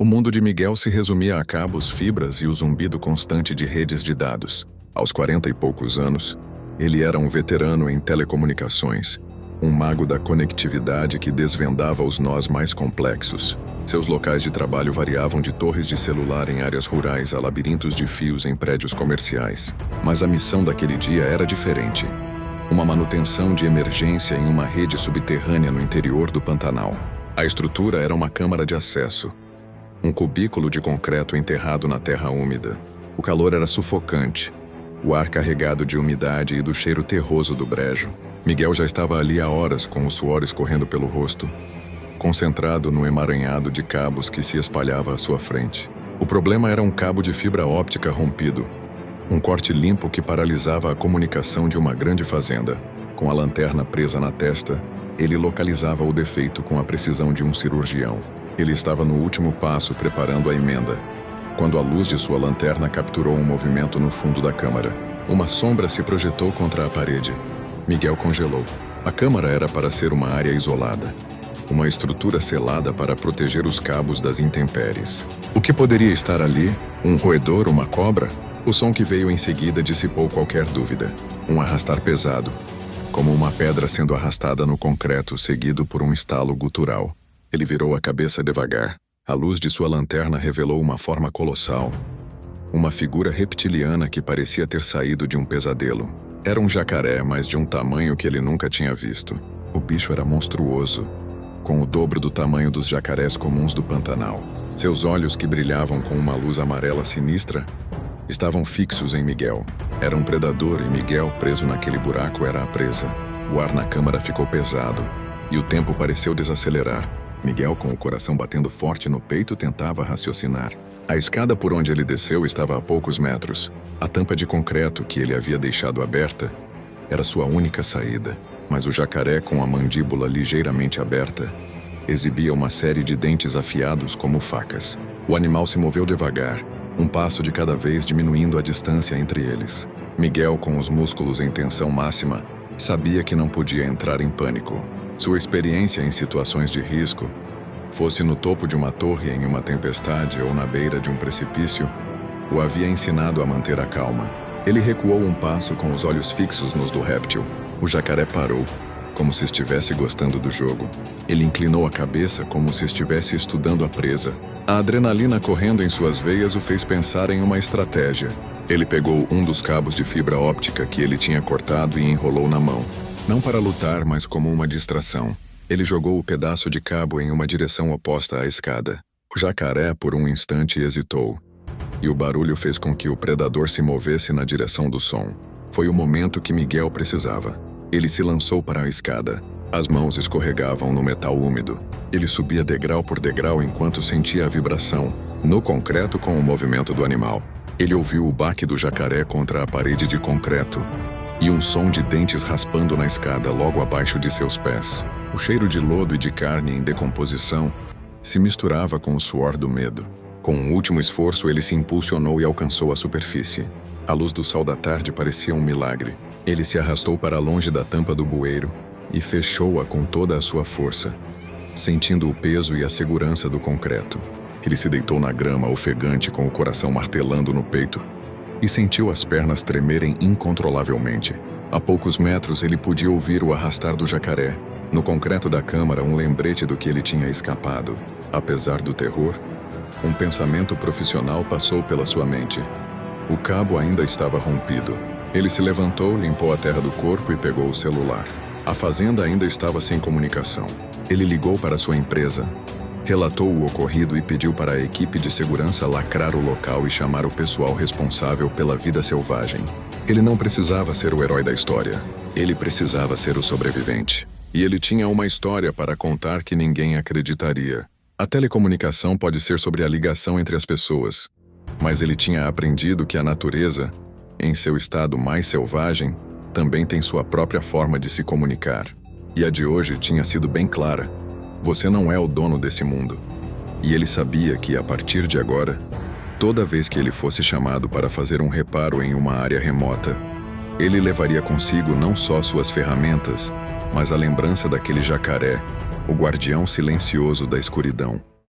O mundo de Miguel se resumia a cabos, fibras e o zumbido constante de redes de dados. Aos 40 e poucos anos, ele era um veterano em telecomunicações, um mago da conectividade que desvendava os nós mais complexos. Seus locais de trabalho variavam de torres de celular em áreas rurais a labirintos de fios em prédios comerciais. Mas a missão daquele dia era diferente. Uma manutenção de emergência em uma rede subterrânea no interior do Pantanal. A estrutura era uma câmara de acesso. Um cubículo de concreto enterrado na terra úmida. O calor era sufocante. O ar carregado de umidade e do cheiro terroso do brejo. Miguel já estava ali há horas com o suor escorrendo pelo rosto, concentrado no emaranhado de cabos que se espalhava à sua frente. O problema era um cabo de fibra óptica rompido. Um corte limpo que paralisava a comunicação de uma grande fazenda. Com a lanterna presa na testa, ele localizava o defeito com a precisão de um cirurgião. Ele estava no último passo preparando a emenda, quando a luz de sua lanterna capturou um movimento no fundo da câmara. Uma sombra se projetou contra a parede. Miguel congelou. A câmara era para ser uma área isolada. Uma estrutura selada para proteger os cabos das intempéries. O que poderia estar ali? Um roedor, uma cobra? O som que veio em seguida dissipou qualquer dúvida. Um arrastar pesado, como uma pedra sendo arrastada no concreto, seguido por um estalo gutural. Ele virou a cabeça devagar. A luz de sua lanterna revelou uma forma colossal. Uma figura reptiliana que parecia ter saído de um pesadelo. Era um jacaré, mas de um tamanho que ele nunca tinha visto. O bicho era monstruoso, com o dobro do tamanho dos jacarés comuns do Pantanal. Seus olhos, que brilhavam com uma luz amarela sinistra, estavam fixos em Miguel. Era um predador e Miguel, preso naquele buraco, era a presa. O ar na câmara ficou pesado e o tempo pareceu desacelerar. Miguel, com o coração batendo forte no peito, tentava raciocinar. A escada por onde ele desceu estava a poucos metros. A tampa de concreto que ele havia deixado aberta era sua única saída. Mas o jacaré, com a mandíbula ligeiramente aberta, exibia uma série de dentes afiados como facas. O animal se moveu devagar, um passo de cada vez, diminuindo a distância entre eles. Miguel, com os músculos em tensão máxima, sabia que não podia entrar em pânico. Sua experiência em situações de risco, fosse no topo de uma torre em uma tempestade ou na beira de um precipício, o havia ensinado a manter a calma. Ele recuou um passo com os olhos fixos nos do réptil. O jacaré parou, como se estivesse gostando do jogo. Ele inclinou a cabeça como se estivesse estudando a presa. A adrenalina correndo em suas veias o fez pensar em uma estratégia. Ele pegou um dos cabos de fibra óptica que ele tinha cortado e enrolou na mão. Não para lutar, mas como uma distração. Ele jogou o pedaço de cabo em uma direção oposta à escada. O jacaré, por um instante, hesitou. E o barulho fez com que o predador se movesse na direção do som. Foi o momento que Miguel precisava. Ele se lançou para a escada. As mãos escorregavam no metal úmido. Ele subia degrau por degrau enquanto sentia a vibração, no concreto com o movimento do animal. Ele ouviu o baque do jacaré contra a parede de concreto e um som de dentes raspando na escada logo abaixo de seus pés. O cheiro de lodo e de carne em decomposição se misturava com o suor do medo. Com um último esforço, ele se impulsionou e alcançou a superfície. A luz do sol da tarde parecia um milagre. Ele se arrastou para longe da tampa do bueiro e fechou-a com toda a sua força, sentindo o peso e a segurança do concreto. Ele se deitou na grama, ofegante, com o coração martelando no peito, e sentiu as pernas tremerem incontrolavelmente. A poucos metros, ele podia ouvir o arrastar do jacaré. No concreto da câmara, um lembrete do que ele tinha escapado. Apesar do terror, um pensamento profissional passou pela sua mente. O cabo ainda estava rompido. Ele se levantou, limpou a terra do corpo e pegou o celular. A fazenda ainda estava sem comunicação. Ele ligou para sua empresa, relatou o ocorrido e pediu para a equipe de segurança lacrar o local e chamar o pessoal responsável pela vida selvagem. Ele não precisava ser o herói da história. Ele precisava ser o sobrevivente. E ele tinha uma história para contar que ninguém acreditaria. A telecomunicação pode ser sobre a ligação entre as pessoas, mas ele tinha aprendido que a natureza, em seu estado mais selvagem, também tem sua própria forma de se comunicar. E a de hoje tinha sido bem clara. Você não é o dono desse mundo. E ele sabia que, a partir de agora, toda vez que ele fosse chamado para fazer um reparo em uma área remota, ele levaria consigo não só suas ferramentas, mas a lembrança daquele jacaré, o guardião silencioso da escuridão.